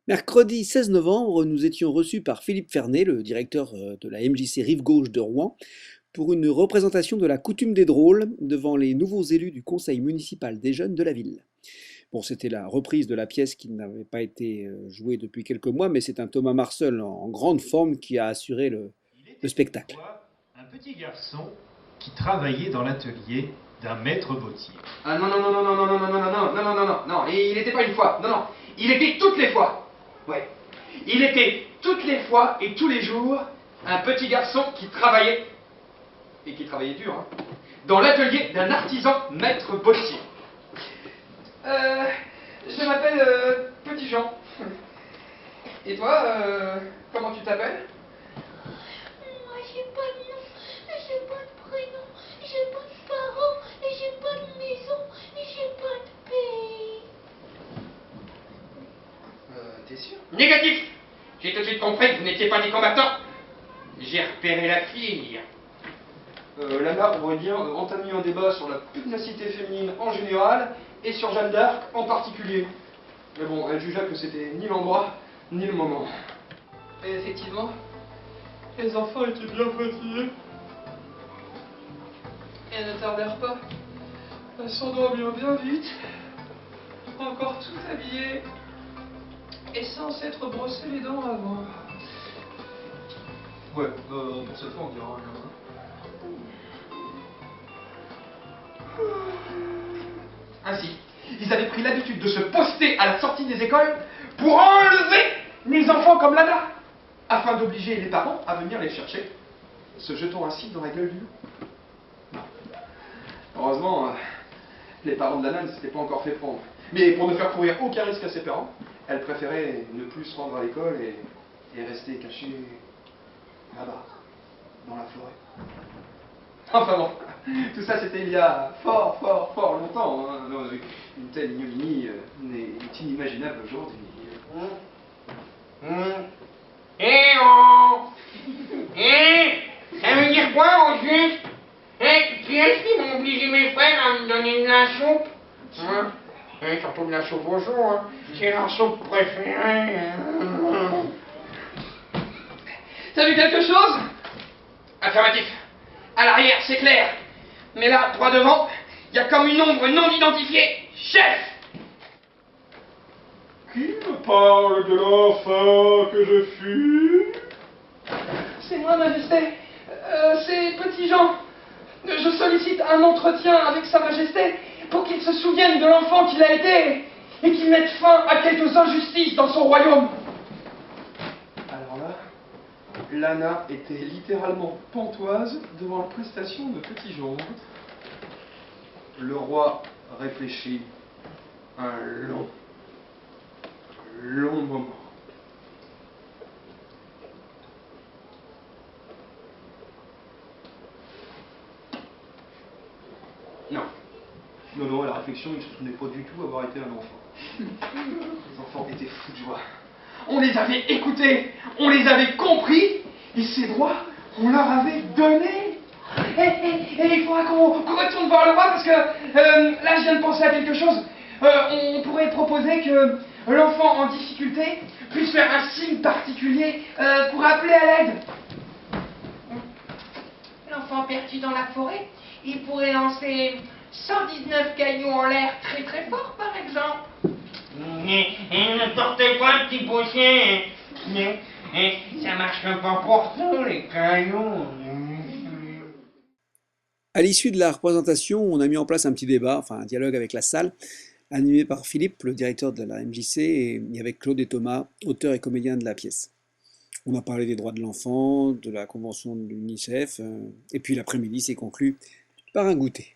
Mercredi 16 novembre, nous étions reçus par Philippe Fernet, le directeur de la MJC Rive Gauche de Rouen, pour une représentation de la coutume des drôles devant les nouveaux élus du conseil municipal des jeunes de la ville. Bon, c'était la reprise de la pièce qui n'avait pas été jouée depuis quelques mois, mais c'est un Thomas Marcel en grande forme qui a assuré Il le était une spectacle. fois un petit garçon qui travaillait dans l'atelier d'un maître bottier. Ah non, non, non, non, non, non, non, non, non, non, non, non, non, non, non, il n'était pas une fois, non, non, il était toutes les fois. Ouais. Il était toutes les fois et tous les jours un petit garçon qui travaillait, et qui travaillait dur, hein, dans l'atelier d'un artisan maître bottier. Je m'appelle Petit Jean. Et toi, comment tu t'appelles? Moi, j'ai pas de nom, j'ai pas de prénom, j'ai pas de parents, et j'ai pas de maison, et j'ai pas de pays. T'es sûr? Négatif. J'ai tout de suite compris que vous n'étiez pas des combattants. J'ai repéré la fille. Lana aurait bien entamé un débat sur la pugnacité féminine en général et sur Jeanne d'Arc en particulier. Mais bon, elle jugea que c'était ni l'endroit ni le moment. Et effectivement, les enfants étaient bien fatigués. Et elles ne tardèrent pas à s'endormir bien vite, encore tout habillées et sans s'être brossé les dents avant. Ouais, pour cette fois on dira rien. Ainsi, ils avaient pris l'habitude de se poster à la sortie des écoles pour enlever les enfants comme Lana, afin d'obliger les parents à venir les chercher, se jetant ainsi dans la gueule du loup. Heureusement, les parents de Lana ne s'étaient pas encore fait prendre. Mais pour ne faire courir aucun risque à ses parents, elle préférait ne plus se rendre à l'école et rester cachée là-bas, dans la forêt. Enfin bon, tout ça c'était il y a fort longtemps. Hein. Non, une telle ignominie est inimaginable aujourd'hui. Eh oh! Eh! Ça veut dire quoi au juste? Eh, qui est-ce qui m'a obligé mes frères à me donner de la soupe? Hein? Et surtout de la soupe au chaud, hein? C'est leur soupe préférée. T'as vu quelque chose? Affirmatif. À l'arrière, c'est clair. Mais là, droit devant, il y a comme une ombre non identifiée. Chef! Qui me parle de l'enfant que je fus? C'est moi, Majesté. C'est Petit Jean. Je sollicite un entretien avec Sa Majesté pour qu'il se souvienne de l'enfant qu'il a été et qu'il mette fin à quelques injustices dans son royaume. Alors là, Lana était littéralement pantoise devant la prestation de Petit Jean. Le roi réfléchit un long moment. Non, à la réflexion, il ne se souvenait pas du tout avoir été un enfant. Les enfants étaient fous de joie. On les avait écoutés, on les avait compris, et ces droits, on leur avait donné. Et il faudra qu'on retourne voir le roi, parce que là, je viens de penser à quelque chose. On pourrait proposer que l'enfant en difficulté puisse faire un signe particulier pour appeler à l'aide. L'enfant perdu dans la forêt, il pourrait lancer 119 cailloux en l'air très très fort, par exemple. Ne sortez pas, petit boucher. Ça marche pas pour tout, les cailloux. À l'issue de la représentation, on a mis en place un petit débat, enfin un dialogue avec la salle, animé par Philippe, le directeur de la MJC, et avec Claude et Thomas, auteurs et comédiens de la pièce. On a parlé des droits de l'enfant, de la convention de l'UNICEF, et puis l'après-midi s'est conclu par un goûter.